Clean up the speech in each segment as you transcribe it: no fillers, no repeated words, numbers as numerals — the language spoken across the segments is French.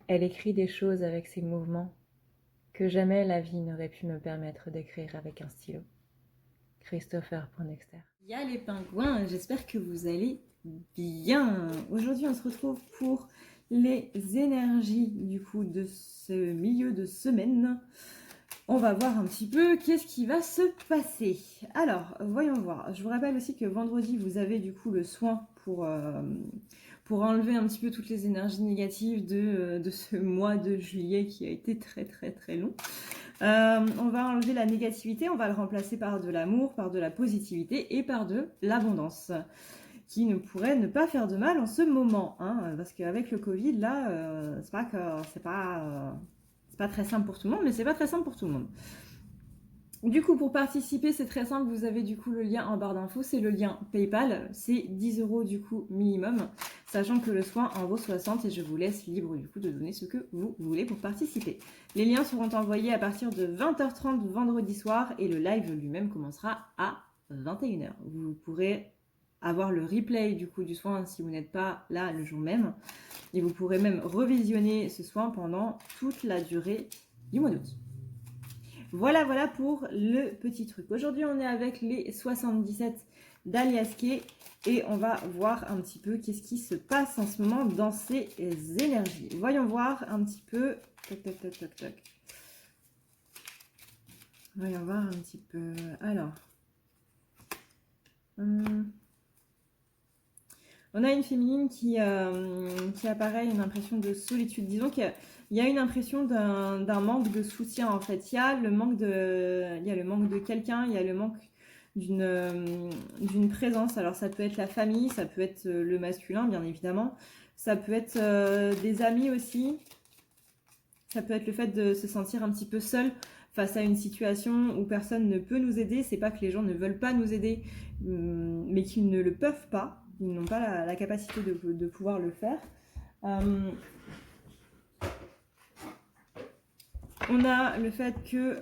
Elle écrit des choses avec ses mouvements que jamais la vie n'aurait pu me permettre d'écrire avec un stylo. Christopher Poindexter. Il y a les pingouins, j'espère que vous allez bien. Aujourd'hui, on se retrouve pour les énergies du coup de ce milieu de semaine. On va voir un petit peu qu'est-ce qui va se passer. Alors, voyons voir. Je vous rappelle aussi que vendredi, vous avez du coup le soin pour enlever un petit peu toutes les énergies négatives de ce mois de juillet qui a été très très très long. On va enlever la négativité, on va le remplacer par de l'amour, par de la positivité et par de l'abondance qui ne pourrait ne pas faire de mal en ce moment, hein, parce qu'avec le Covid là, c'est pas très simple pour tout le monde, mais c'est pas très simple pour tout le monde. Du coup, pour participer, c'est très simple, vous avez du coup le lien en barre d'infos, c'est le lien PayPal, c'est 10 € du coup minimum, sachant que le soin en vaut 60 et je vous laisse libre du coup de donner ce que vous voulez pour participer. Les liens seront envoyés à partir de 20h30 vendredi soir et le live lui-même commencera à 21h. Vous pourrez avoir le replay du coup du soin si vous n'êtes pas là le jour même et vous pourrez même revisionner ce soin pendant toute la durée du mois d'août. Voilà pour le petit truc. Aujourd'hui, on est avec les 77 d'Aliaske et on va voir un petit peu qu'est-ce qui se passe en ce moment dans ces énergies. Voyons voir un petit peu. Toc. Voyons voir un petit peu. Alors. On a une féminine qui a pareil une impression de solitude. Disons qu'il y a une impression d'un manque de soutien en fait. Il y a le manque de quelqu'un, il y a le manque d'une présence. Alors ça peut être la famille, ça peut être le masculin bien évidemment, ça peut être des amis aussi, ça peut être le fait de se sentir un petit peu seul face à une situation où personne ne peut nous aider. C'est pas que les gens ne veulent pas nous aider, mais qu'ils ne le peuvent pas. Ils n'ont pas la capacité de pouvoir le faire. On a le fait que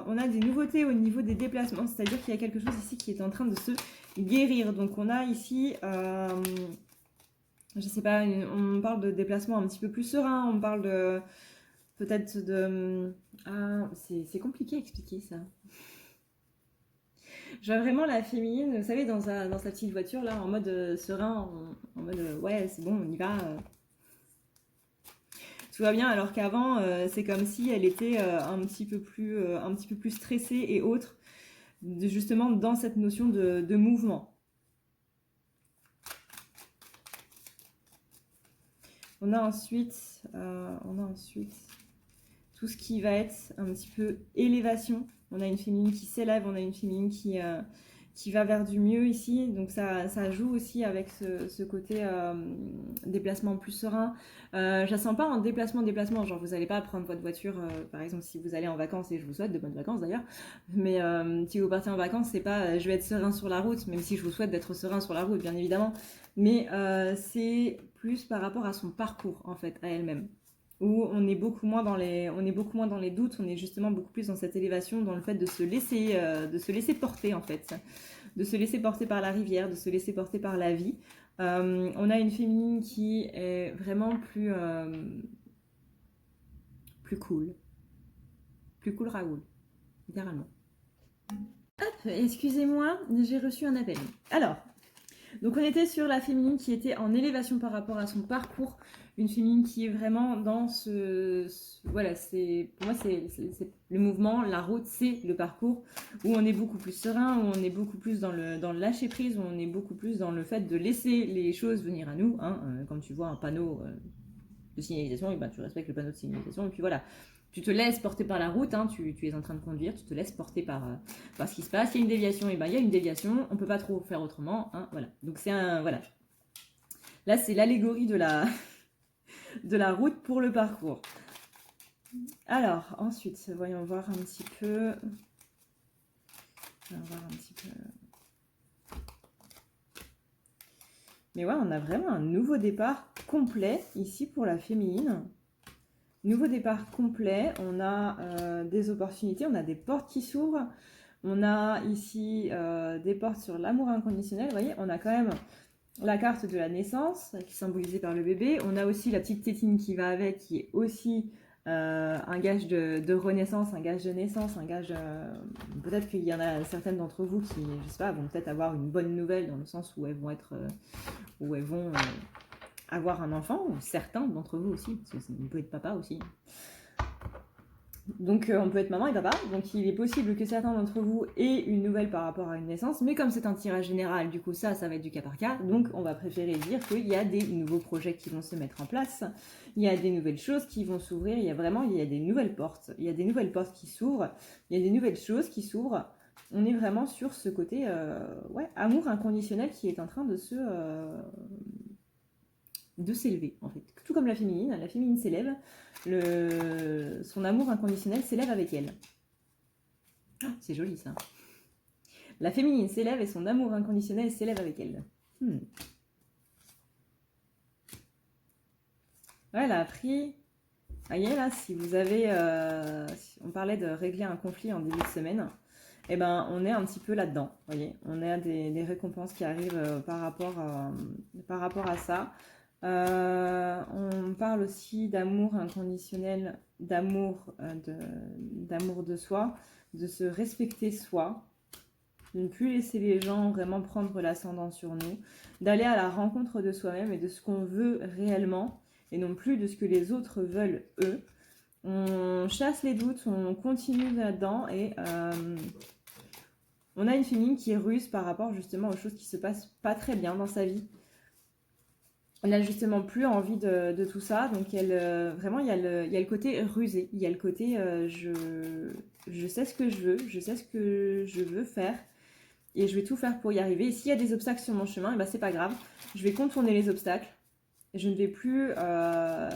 on a des nouveautés au niveau des déplacements, c'est-à-dire qu'il y a quelque chose ici qui est en train de se guérir. Donc on a ici, je sais pas, on parle de déplacement un petit peu plus serein, on parle de peut-être de... Ah, c'est compliqué à expliquer ça. Je vois vraiment la féminine, vous savez, dans sa petite voiture, là, en mode serein, en mode ouais, c'est bon, on y va. Tout va bien, alors qu'avant, c'est comme si elle était un petit peu plus stressée et autre, justement dans cette notion de mouvement. On a ensuite tout ce qui va être un petit peu élévation. On a une féminine qui s'élève, on a une féminine qui va vers du mieux ici. Donc ça joue aussi avec ce côté déplacement plus serein. Je la sens pas en déplacement, genre vous n'allez pas prendre votre voiture, par exemple si vous allez en vacances, et je vous souhaite de bonnes vacances d'ailleurs, mais si vous partez en vacances, c'est pas je vais être serein sur la route, même si je vous souhaite d'être serein sur la route bien évidemment, mais c'est plus par rapport à son parcours en fait, à elle-même, où on est beaucoup moins dans les doutes, on est justement beaucoup plus dans cette élévation, dans le fait de se laisser porter en fait, de se laisser porter par la rivière, de se laisser porter par la vie. On a une féminine qui est vraiment plus cool, Raoul, littéralement. Hop, excusez-moi, j'ai reçu un appel. Alors, donc on était sur la féminine qui était en élévation par rapport à son parcours, une féminine qui est vraiment dans voilà, pour moi c'est le mouvement, la route, c'est le parcours où on est beaucoup plus serein, où on est beaucoup plus dans le lâcher prise, où on est beaucoup plus dans le fait de laisser les choses venir à nous, hein, quand tu vois un panneau de signalisation, et ben tu respectes le panneau de signalisation et puis voilà. Tu te laisses porter par la route, hein, tu es en train de conduire, tu te laisses porter par ce qui se passe. Il y a une déviation, et ben il y a une déviation, on peut pas trop faire autrement, hein, voilà. Donc c'est voilà. Là c'est l'allégorie de la de la route pour le parcours. Alors ensuite, voyons voir un petit peu. Mais ouais, on a vraiment un nouveau départ complet ici pour la féminine. Nouveau départ complet, on a des opportunités, on a des portes qui s'ouvrent, on a ici des portes sur l'amour inconditionnel, vous voyez, on a quand même la carte de la naissance, qui est symbolisée par le bébé. On a aussi la petite tétine qui va avec, qui est aussi un gage de renaissance, un gage de naissance, un gage... peut-être qu'il y en a certaines d'entre vous qui, je sais pas, vont peut-être avoir une bonne nouvelle dans le sens où elles vont être... où elles vont avoir un enfant, ou certains d'entre vous aussi, parce que vous pouvez être papa aussi. Donc on peut être maman et papa, donc il est possible que certains d'entre vous aient une nouvelle par rapport à une naissance, mais comme c'est un tirage général, du coup ça va être du cas par cas, donc on va préférer dire qu'il y a des nouveaux projets qui vont se mettre en place, il y a des nouvelles choses qui vont s'ouvrir, il y a des nouvelles portes, il y a des nouvelles portes qui s'ouvrent, il y a des nouvelles choses qui s'ouvrent. On est vraiment sur ce côté amour inconditionnel qui est en train de s'élever en fait. Tout comme la féminine s'élève, son amour inconditionnel s'élève avec elle. C'est joli ça. La féminine s'élève et son amour inconditionnel s'élève avec elle. Ouais, elle a appris. Voyez là, si vous avez... on parlait de régler un conflit en début de semaine. Eh ben, on est un petit peu là-dedans. Voyez, on a des récompenses qui arrivent par rapport à ça. On parle aussi d'amour inconditionnel, d'amour de soi, de se respecter soi, de ne plus laisser les gens vraiment prendre l'ascendant sur nous, d'aller à la rencontre de soi-même et de ce qu'on veut réellement, et non plus de ce que les autres veulent eux. On chasse les doutes, on continue là-dedans, et on a une féminine qui est ruse par rapport justement aux choses qui se passent pas très bien dans sa vie. Elle n'a justement plus envie de tout ça, donc vraiment il y a le côté rusé, il y a le côté je sais ce que je veux, je sais ce que je veux faire, et je vais tout faire pour y arriver. Et s'il y a des obstacles sur mon chemin, et ben c'est pas grave, je vais contourner les obstacles, je ne vais plus... par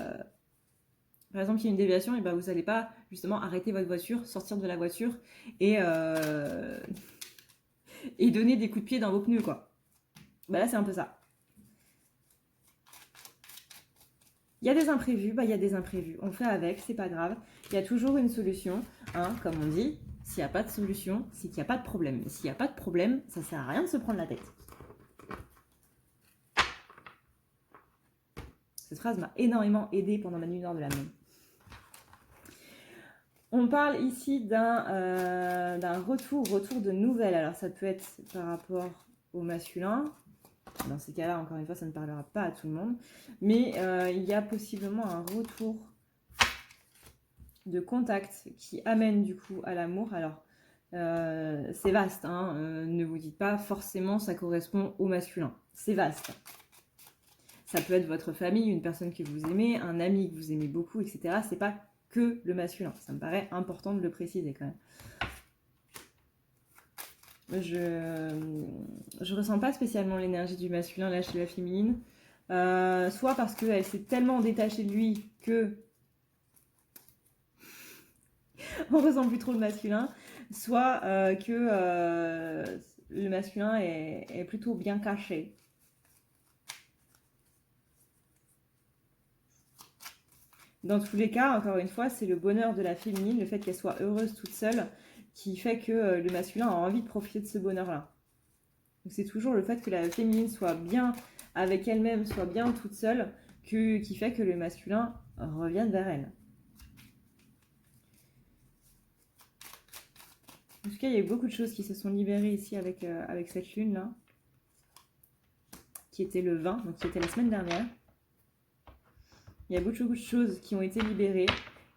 exemple, il y a une déviation, et ben vous n'allez pas justement arrêter votre voiture, sortir de la voiture et donner des coups de pied dans vos pneus, quoi. Ben là c'est un peu ça. Il y a des imprévus, il y a des imprévus. On fait avec, c'est pas grave. Il y a toujours une solution, hein, comme on dit. S'il n'y a pas de solution, c'est qu'il n'y a pas de problème. Mais s'il n'y a pas de problème, ça sert à rien de se prendre la tête. Cette phrase m'a énormément aidée pendant ma nuit noire de la même. On parle ici d'un retour de nouvelles. Alors ça peut être par rapport au masculin. Dans ces cas-là, encore une fois, ça ne parlera pas à tout le monde. Mais il y a possiblement un retour de contact qui amène du coup à l'amour. Alors, c'est vaste, hein, ne vous dites pas forcément ça correspond au masculin. C'est vaste. Ça peut être votre famille, une personne que vous aimez, un ami que vous aimez beaucoup, etc. C'est pas que le masculin. Ça me paraît important de le préciser quand même. Je ressens pas spécialement l'énergie du masculin là chez la féminine. Soit parce qu'elle s'est tellement détachée de lui que on ressent plus trop le masculin, soit que le masculin est plutôt bien caché. Dans tous les cas, encore une fois, c'est le bonheur de la féminine, le fait qu'elle soit heureuse toute seule, qui fait que le masculin a envie de profiter de ce bonheur-là. Donc c'est toujours le fait que la féminine soit bien avec elle-même, soit bien toute seule, qui fait que le masculin revienne vers elle. En tout cas, il y a eu beaucoup de choses qui se sont libérées ici avec cette lune-là, qui était le 20, donc qui était la semaine dernière. Il y a beaucoup de choses qui ont été libérées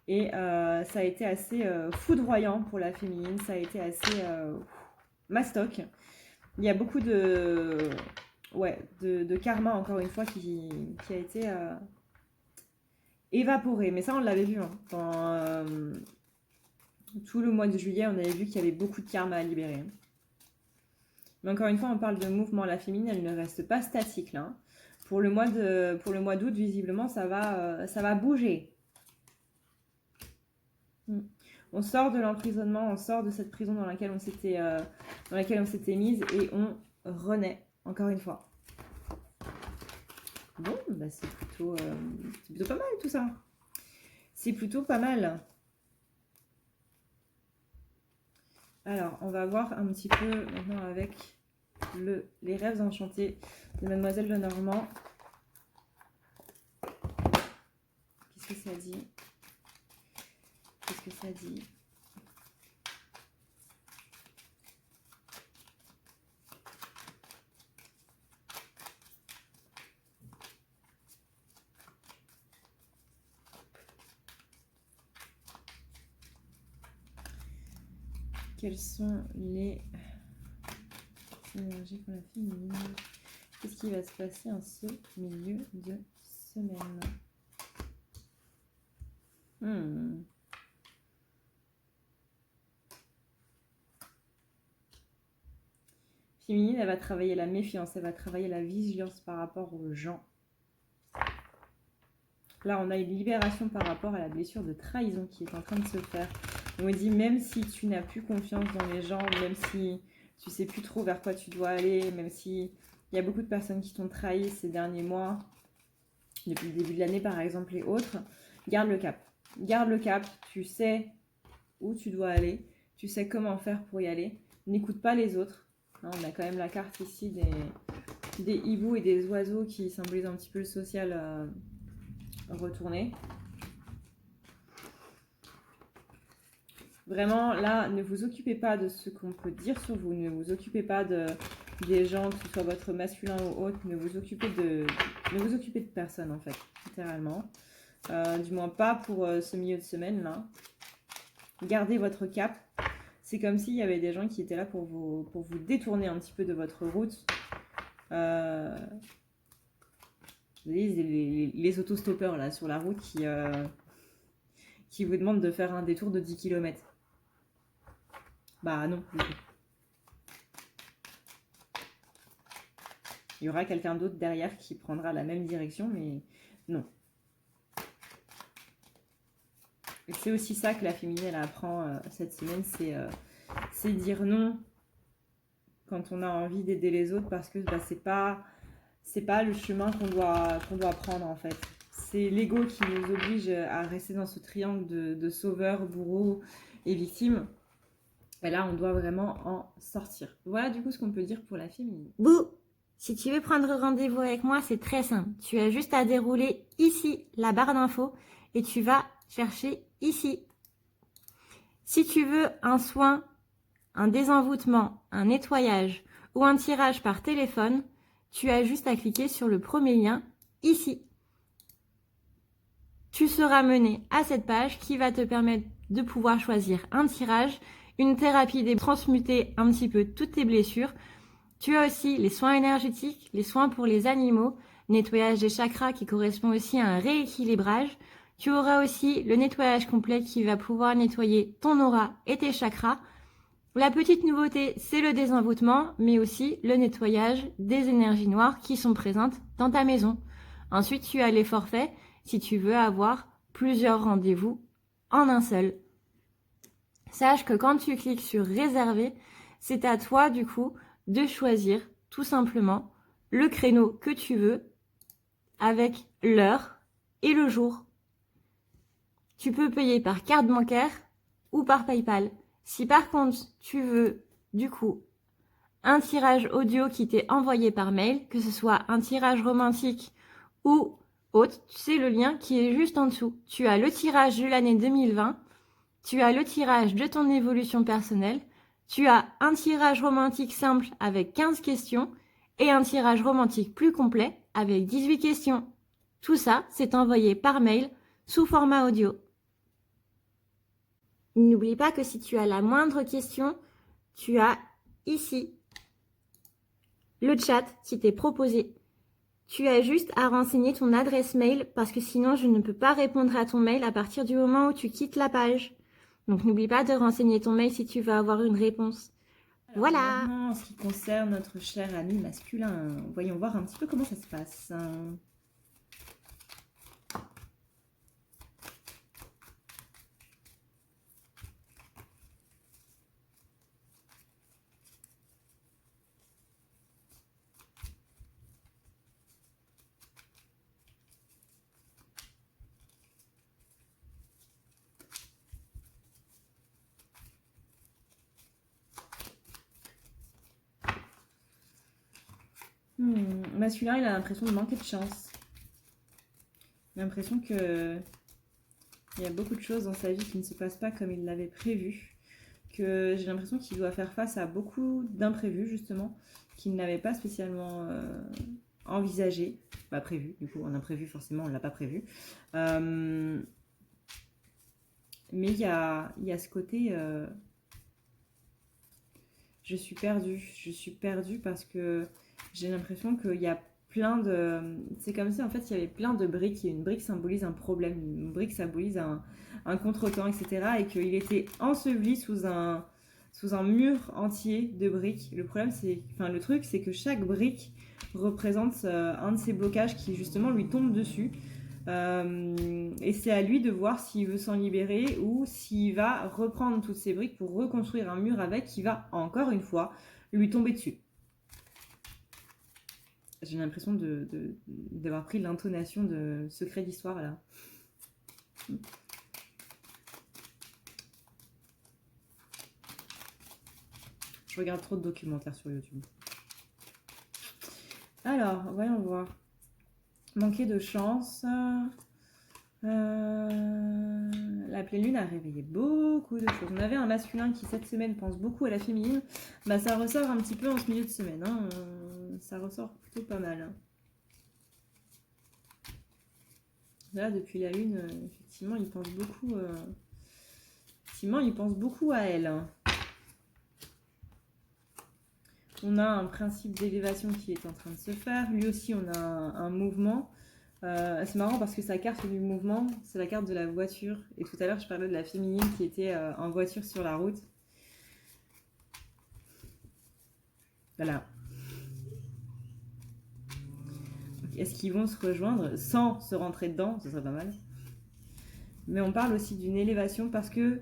et ça a été assez foudroyant pour la féminine, ça a été assez mastoc. Il y a beaucoup de karma, encore une fois, qui a été évaporé. Mais ça, on l'avait vu. Hein. Dans tout le mois de juillet, on avait vu qu'il y avait beaucoup de karma à libérer. Mais encore une fois, on parle de mouvement. La féminine, elle ne reste pas statique là. Pour le mois d'août, visiblement, ça va bouger. On sort de l'emprisonnement, on sort de cette prison dans laquelle on s'était mise et on renaît, encore une fois. Bon, bah c'est plutôt pas mal tout ça. C'est plutôt pas mal. Alors, on va voir un petit peu maintenant avec les rêves enchantés de Mademoiselle Lenormand. Qu'est-ce que ça dit? Qu'est-ce que ça dit? Quelles sont les énergies pour la féminine? Qu'est-ce qui va se passer en ce milieu de semaine? Féminine, elle va travailler la méfiance, elle va travailler la vigilance par rapport aux gens. Là, on a une libération par rapport à la blessure de trahison qui est en train de se faire. On me dit, même si tu n'as plus confiance dans les gens, même si tu sais plus trop vers quoi tu dois aller, même si il y a beaucoup de personnes qui t'ont trahi ces derniers mois, depuis le début de l'année par exemple et autres, garde le cap. Garde le cap, tu sais où tu dois aller, tu sais comment faire pour y aller. N'écoute pas les autres. Hein, on a quand même la carte ici des hiboux et des oiseaux qui symbolisent un petit peu le social retourné. Vraiment, là, ne vous occupez pas de ce qu'on peut dire sur vous. Ne vous occupez pas des gens, que ce soit votre masculin ou autre. Ne vous occupez de personne, en fait, littéralement. Du moins pas pour ce milieu de semaine, là. Gardez votre cap. C'est comme s'il y avait des gens qui étaient là pour vous détourner un petit peu de votre route. Les autostoppeurs, là, sur la route qui vous demandent de faire un détour de 10 km. Bah non, du coup. Il y aura quelqu'un d'autre derrière qui prendra la même direction, mais non. Et c'est aussi ça que la féminine elle apprend cette semaine, c'est dire non quand on a envie d'aider les autres parce que bah, c'est pas le chemin qu'on doit prendre en fait. C'est l'ego qui nous oblige à rester dans ce triangle de sauveur, bourreau et victime. Et là, on doit vraiment en sortir. Voilà du coup ce qu'on peut dire pour la féminine. Bouh! Si tu veux prendre rendez-vous avec moi, c'est très simple. Tu as juste à dérouler ici la barre d'infos et tu vas chercher ici. Si tu veux un soin, un désenvoûtement, un nettoyage ou un tirage par téléphone, tu as juste à cliquer sur le premier lien ici. Tu seras mené à cette page qui va te permettre de pouvoir choisir un tirage, une thérapie, transmuter un petit peu toutes tes blessures. Tu as aussi les soins énergétiques, les soins pour les animaux, nettoyage des chakras qui correspond aussi à un rééquilibrage. Tu auras aussi le nettoyage complet qui va pouvoir nettoyer ton aura et tes chakras. La petite nouveauté, c'est le désenvoûtement, mais aussi le nettoyage des énergies noires qui sont présentes dans ta maison. Ensuite, tu as les forfaits si tu veux avoir plusieurs rendez-vous en un seul. Sache que quand tu cliques sur réserver, c'est à toi du coup de choisir tout simplement le créneau que tu veux avec l'heure et le jour. Tu peux payer par carte bancaire ou par PayPal. Si par contre tu veux du coup un tirage audio qui t'est envoyé par mail, que ce soit un tirage romantique ou autre, c'est le lien qui est juste en dessous. Tu as le tirage de l'année 2020, tu as le tirage de ton évolution personnelle, tu as un tirage romantique simple avec 15 questions et un tirage romantique plus complet avec 18 questions. Tout ça, c'est envoyé par mail sous format audio. N'oublie pas que si tu as la moindre question, tu as ici le chat qui t'est proposé. Tu as juste à renseigner ton adresse mail parce que sinon je ne peux pas répondre à ton mail à partir du moment où tu quittes la page. Donc n'oublie pas de renseigner ton mail si tu veux avoir une réponse. Alors, voilà. maintenant, en ce qui concerne notre cher ami masculin, voyons voir un petit peu comment ça se passe. masculin, il a l'impression de manquer de chance. Il a l'impression que il y a beaucoup de choses dans sa vie qui ne se passent pas comme il l'avait prévu. Que j'ai l'impression qu'il doit faire face à beaucoup d'imprévus, justement, qu'il n'avait pas spécialement envisagé. Pas prévu, du coup, un imprévu, forcément, on ne l'a pas prévu. Mais il y a ce côté... je suis perdue parce que j'ai l'impression qu'il y a plein de... C'est comme si en fait il y avait plein de briques, et une brique symbolise un problème, une brique symbolise un contretemps, etc. Et qu'il était enseveli sous un mur entier de briques. Le problème, le truc, c'est que chaque brique représente un de ces blocages qui justement lui tombe dessus. Et c'est à lui de voir s'il veut s'en libérer ou s'il va reprendre toutes ces briques pour reconstruire un mur avec qui va, encore une fois, lui tomber dessus. J'ai l'impression d'avoir pris l'intonation de Secret d'Histoire là. Je regarde trop de documentaires sur YouTube. Alors, voyons voir. Manquer de chance. La pleine lune a réveillé beaucoup de choses. On avait un masculin qui cette semaine pense beaucoup à la féminine. Bah ça ressort un petit peu en ce milieu de semaine. Hein. Ça ressort plutôt pas mal. Hein. Là, depuis la lune, effectivement, il pense beaucoup. Il pense beaucoup à elle. Hein. On a un principe d'élévation qui est en train de se faire. Lui aussi, on a un mouvement. C'est marrant parce que sa carte du mouvement, c'est la carte de la voiture. Et tout à l'heure, je parlais de la féminine qui était en voiture sur la route. Voilà. Est-ce qu'ils vont se rejoindre sans se rentrer dedans? Ce serait pas mal. Mais on parle aussi d'une élévation parce que...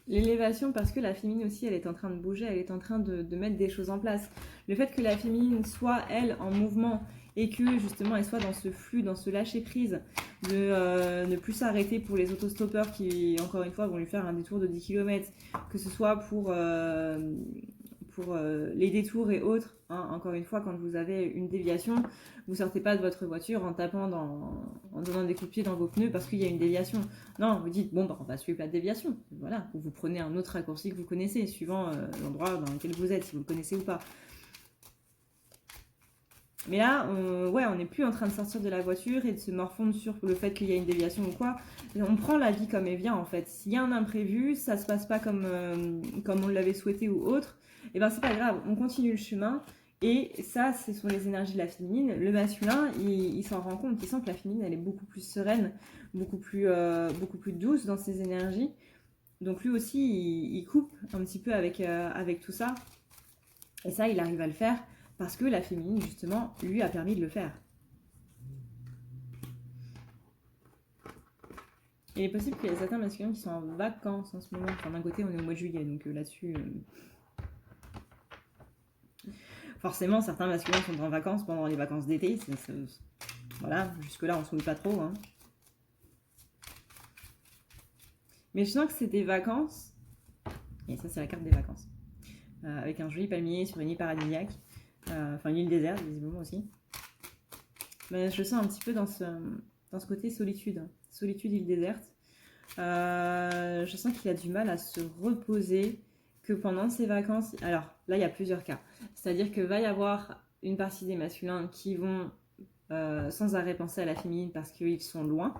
L'élévation parce que la féminine aussi, elle est en train de bouger, elle est en train de mettre des choses en place. Le fait que la féminine soit, elle, en mouvement et que, justement, elle soit dans ce flux, dans ce lâcher-prise, de ne plus s'arrêter pour les autostoppeurs qui, encore une fois, vont lui faire un détour de 10 km, que ce soit pour les détours et autres. Hein, encore une fois, quand vous avez une déviation, vous sortez pas de votre voiture en tapant en donnant des coups de pied dans vos pneus parce qu'il y a une déviation. Non, vous dites, bon, bah, on va suivre la déviation. Voilà. Ou vous prenez un autre raccourci que vous connaissez, suivant l'endroit dans lequel vous êtes, si vous le connaissez ou pas. Mais là, on n'est plus en train de sortir de la voiture et de se morfondre sur le fait qu'il y a une déviation ou quoi. On prend la vie comme elle vient, en fait. S'il y a un imprévu, ça se passe pas comme on l'avait souhaité ou autre, et ben c'est pas grave, on continue le chemin. Et ça, ce sont les énergies de la féminine. Le masculin, il s'en rend compte, il sent que la féminine, elle est beaucoup plus sereine, beaucoup plus douce dans ses énergies. Donc lui aussi, il coupe un petit peu avec tout ça. Et ça, il arrive à le faire parce que la féminine, justement, lui a permis de le faire. Il est possible qu'il y ait certains masculins qui sont en vacances en ce moment. Enfin, d'un côté, on est au mois de juillet, donc là-dessus... Forcément, certains masculins sont en vacances pendant les vacances d'été. Voilà, jusque-là, on ne se mouille pas trop. Hein. Mais je sens que c'est des vacances. Et ça, c'est la carte des vacances. Avec un joli palmier sur une île paradisiaque. Enfin, une île déserte, visiblement aussi. Mais je sens un petit peu dans ce côté solitude. Solitude, île déserte. Je sens qu'il a du mal à se reposer. Que pendant ces vacances, alors là il y a plusieurs cas, c'est-à-dire que va y avoir une partie des masculins qui vont sans arrêt penser à la féminine parce qu'ils sont loin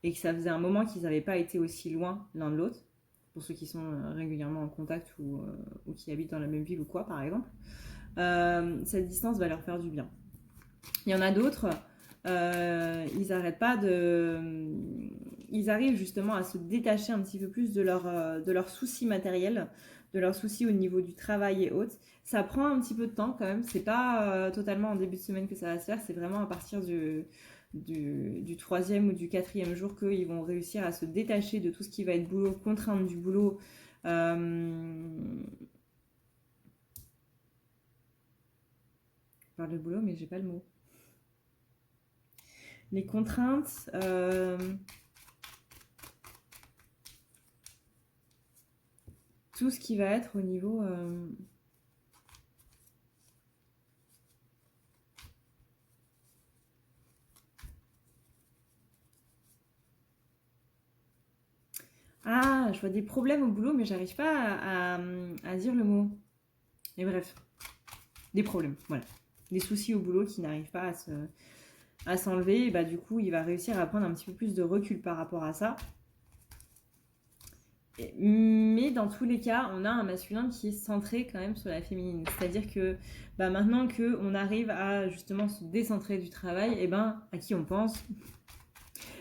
et que ça faisait un moment qu'ils n'avaient pas été aussi loin l'un de l'autre, pour ceux qui sont régulièrement en contact ou qui habitent dans la même ville ou quoi par exemple. Cette distance va leur faire du bien. Il y en a d'autres, ils arrivent justement à se détacher un petit peu plus de leurs soucis matériels, de leurs soucis au niveau du travail et autres. Ça prend un petit peu de temps quand même, c'est pas totalement en début de semaine que ça va se faire, c'est vraiment à partir du 3e ou du 4e jour qu'ils vont réussir à se détacher de tout ce qui va être boulot, contrainte du boulot. Je parle de boulot mais j'ai pas le mot. Les contraintes... tout ce qui va être au niveau Ah, je vois des problèmes au boulot, mais j'arrive pas à dire le mot. Et bref, des problèmes, voilà. Des soucis au boulot qui n'arrivent pas à s'enlever. Et bah, du coup, il va réussir à prendre un petit peu plus de recul par rapport à ça. Mais dans tous les cas, on a un masculin qui est centré quand même sur la féminine. C'est-à-dire que bah, maintenant qu'on arrive à justement se décentrer du travail, et ben à qui on pense?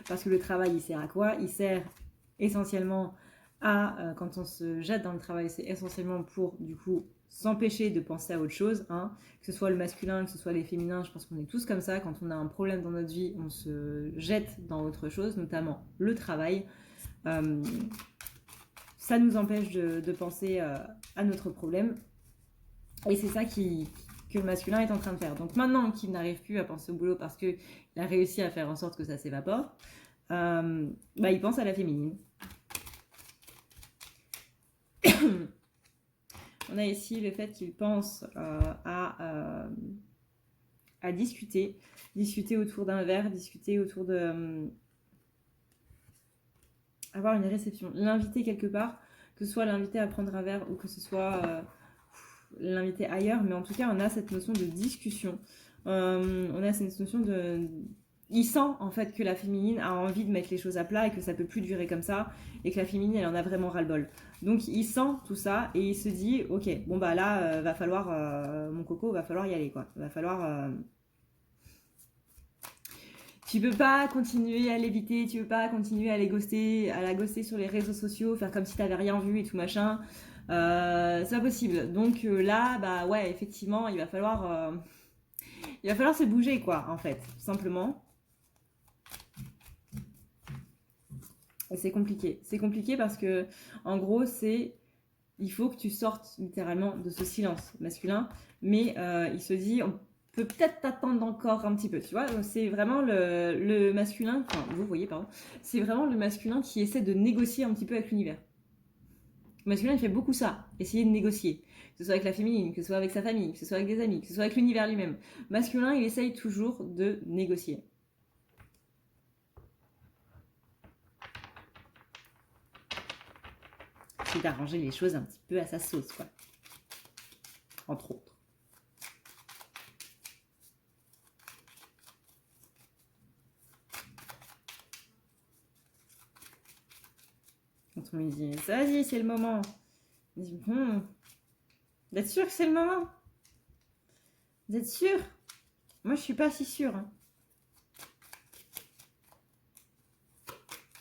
Parce que le travail, il sert à quoi? Il sert essentiellement à, quand on se jette dans le travail, c'est essentiellement pour du coup s'empêcher de penser à autre chose, hein. Que ce soit le masculin, que ce soit les féminins, je pense qu'on est tous comme ça. Quand on a un problème dans notre vie, on se jette dans autre chose, notamment le travail. Ça nous empêche de penser à notre problème. Et c'est ça que le masculin est en train de faire. Donc maintenant qu'il n'arrive plus à penser au boulot parce qu'il a réussi à faire en sorte que ça s'évapore, bah, il pense à la féminine. On a ici le fait qu'il pense à discuter autour d'un verre, discuter autour de... avoir une réception, l'inviter quelque part, que ce soit l'inviter à prendre un verre ou que ce soit l'inviter ailleurs, mais en tout cas on a cette notion de discussion, on a cette notion de... Il sent en fait que la féminine a envie de mettre les choses à plat et que ça peut plus durer comme ça et que la féminine elle en a vraiment ras-le-bol. Donc il sent tout ça et il se dit ok, bon bah là va falloir mon coco, va falloir y aller quoi, va falloir tu peux pas continuer à l'éviter, tu peux pas continuer à la ghoster sur les réseaux sociaux, faire comme si t'avais rien vu et tout machin. C'est pas possible. Donc là, bah ouais, effectivement, il va falloir se bouger quoi, en fait, tout simplement. Et c'est compliqué. C'est compliqué parce que, en gros, il faut que tu sortes littéralement de ce silence masculin, mais il se dit, on peut peut-être t'attendre encore un petit peu, tu vois. C'est vraiment le masculin, enfin, vous voyez, pardon, c'est vraiment le masculin qui essaie de négocier un petit peu avec l'univers. Le masculin, il fait beaucoup ça, essayer de négocier. Que ce soit avec la féminine, que ce soit avec sa famille, que ce soit avec des amis, que ce soit avec l'univers lui-même. Masculin, il essaye toujours de négocier. C'est d'arranger les choses un petit peu à sa sauce, quoi. Entre autres. Quand on lui dit, vas-y, c'est le moment. Il dit, vous êtes sûr que c'est le moment? Vous êtes sûr? Moi, je suis pas si sûre. Hein.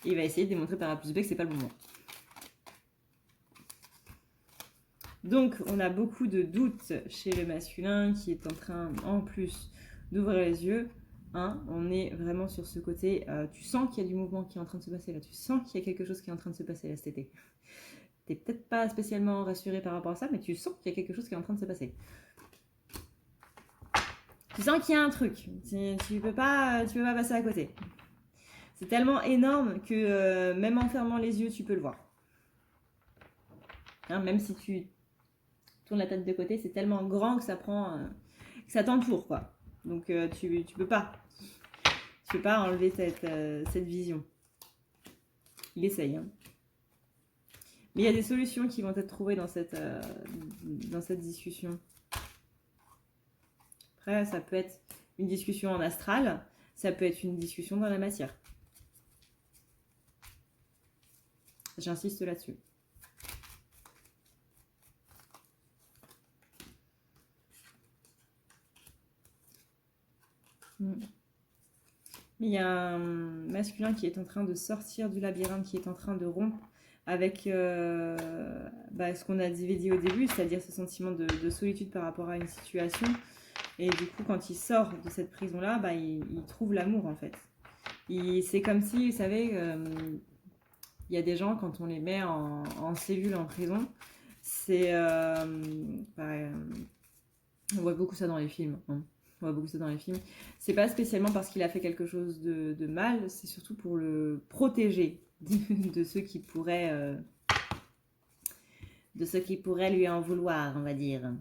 Il va essayer de démontrer par A plus B que c'est pas le moment. Donc, on a beaucoup de doutes chez le masculin qui est en train, en plus, d'ouvrir les yeux. Hein, on est vraiment sur ce côté. Tu sens qu'il y a du mouvement qui est en train de se passer là. Tu sens qu'il y a quelque chose qui est en train de se passer là cet été. T'es peut-être pas spécialement rassuré par rapport à ça, mais tu sens qu'il y a quelque chose qui est en train de se passer. Tu sens qu'il y a un truc. Tu peux pas passer à côté. C'est tellement énorme que même en fermant les yeux, tu peux le voir. Hein, même si tu tournes la tête de côté, c'est tellement grand que ça prend, que ça t'entoure, quoi. Donc tu peux pas. Tu peux pas enlever cette vision. Il essaye. Hein. Mais il y a des solutions qui vont être trouvées dans cette discussion. Après, ça peut être une discussion en astral, ça peut être une discussion dans la matière. J'insiste là-dessus. Mais il y a un masculin qui est en train de sortir du labyrinthe, qui est en train de rompre avec ce qu'on avait dit au début, c'est-à-dire ce sentiment de solitude par rapport à une situation. Et du coup, quand il sort de cette prison-là, il trouve l'amour en fait. C'est comme si, vous savez, il y a des gens, quand on les met en cellule en prison, c'est... on voit beaucoup ça dans les films. Hein. On voit beaucoup ça dans les films. C'est pas spécialement parce qu'il a fait quelque chose de mal, c'est surtout pour le protéger de ceux qui pourraient... de ceux qui pourraient lui en vouloir, on va dire.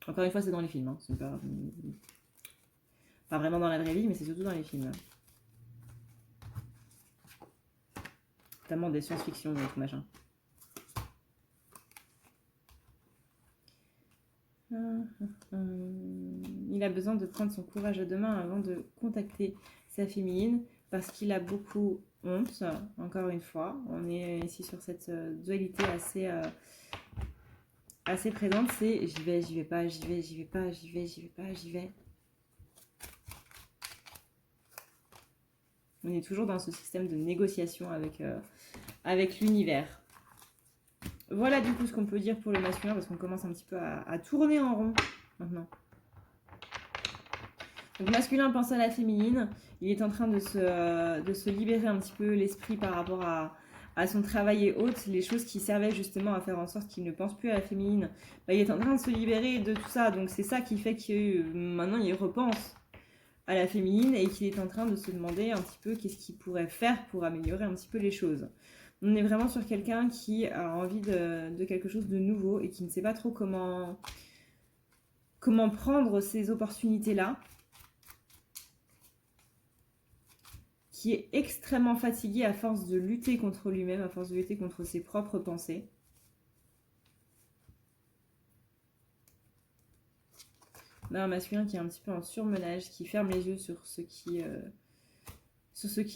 Encore une fois, c'est dans les films. Hein. C'est pas vraiment dans la vraie vie, mais c'est surtout dans les films. certainement des science-fiction, votre machin. Il a besoin de prendre son courage à deux mains avant de contacter sa féminine parce qu'il a beaucoup honte. Encore une fois, on est ici sur cette dualité assez présente. C'est j'y vais, j'y vais pas, j'y vais, j'y vais pas, j'y vais, j'y vais pas, j'y vais. On est toujours dans ce système de négociation avec l'univers. Voilà du coup ce qu'on peut dire pour le masculin parce qu'on commence un petit peu à tourner en rond maintenant. Donc masculin pense à la féminine, il est en train de se libérer un petit peu l'esprit par rapport à son travail et autres, les choses qui servaient justement à faire en sorte qu'il ne pense plus à la féminine. Bah, il est en train de se libérer de tout ça, donc c'est ça qui fait que maintenant il repense à la féminine et qu'il est en train de se demander un petit peu qu'est-ce qu'il pourrait faire pour améliorer un petit peu les choses. On est vraiment sur quelqu'un qui a envie de quelque chose de nouveau et qui ne sait pas trop comment prendre ces opportunités-là. Qui est extrêmement fatigué à force de lutter contre lui-même, à force de lutter contre ses propres pensées. On a un masculin qui est un petit peu en surmenage, qui ferme les yeux sur ce qui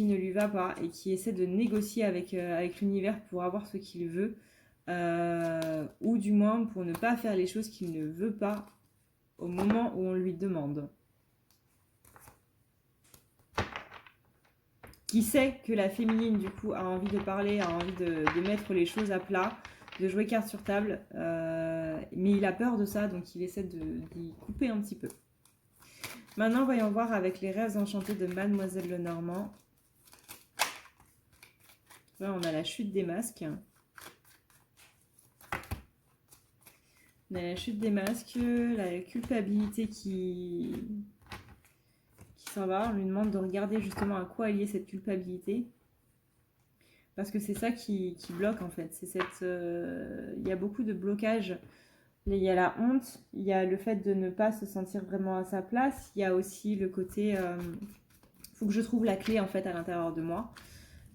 ne lui va pas et qui essaie de négocier avec l'univers pour avoir ce qu'il veut, ou du moins pour ne pas faire les choses qu'il ne veut pas au moment où on lui demande. Qui sait que la féminine du coup a envie de parler, a envie de mettre les choses à plat, de jouer carte sur table, mais il a peur de ça, donc il essaie d'y couper un petit peu. Maintenant, voyons voir avec les rêves enchantés de Mademoiselle Lenormand. Là, on a la chute des masques. On a la chute des masques, la culpabilité qui s'en va. On lui demande de regarder justement à quoi est liée cette culpabilité. Parce que c'est ça qui bloque en fait. C'est il y a beaucoup de blocages. Il y a la honte, il y a le fait de ne pas se sentir vraiment à sa place. Il y a aussi le côté, faut que je trouve la clé en fait à l'intérieur de moi.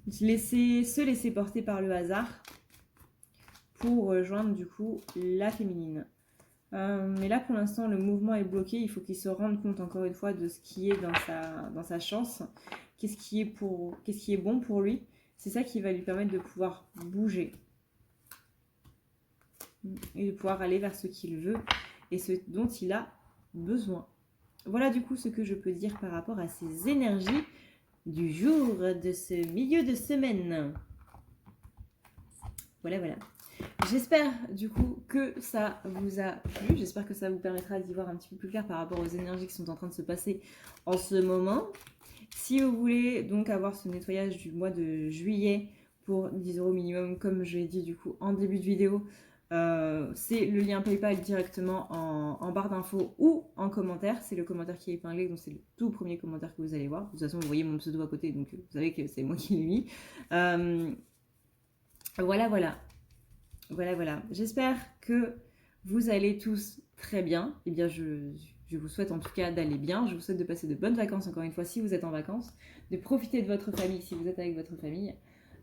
Se laisser porter par le hasard pour rejoindre du coup la féminine. Mais là pour l'instant le mouvement est bloqué. Il faut qu'il se rende compte encore une fois de ce qui est dans sa chance. Qu'est-ce qui est bon pour lui. C'est ça qui va lui permettre de pouvoir bouger. Et de pouvoir aller vers ce qu'il veut et ce dont il a besoin. Voilà du coup ce que je peux dire par rapport à ces énergies du jour de ce milieu de semaine. Voilà. J'espère du coup que ça vous a plu. J'espère que ça vous permettra d'y voir un petit peu plus clair par rapport aux énergies qui sont en train de se passer en ce moment. Si vous voulez donc avoir ce nettoyage du mois de juillet pour 10 € minimum, comme je l'ai dit du coup en début de vidéo, c'est le lien PayPal directement en barre d'infos ou en commentaire. C'est le commentaire qui est épinglé, donc c'est le tout premier commentaire que vous allez voir. De toute façon, vous voyez mon pseudo à côté, donc vous savez que c'est moi qui l'ai mis. Voilà. J'espère que vous allez tous très bien. Eh bien, je vous souhaite en tout cas d'aller bien. Je vous souhaite de passer de bonnes vacances, encore une fois, si vous êtes en vacances. De profiter de votre famille, si vous êtes avec votre famille.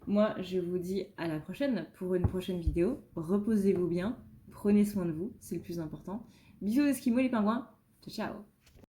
Moi, je vous dis à la prochaine pour une prochaine vidéo. Reposez-vous bien. Prenez soin de vous, c'est le plus important. Bisous Esquimaux les pingouins. Ciao, ciao.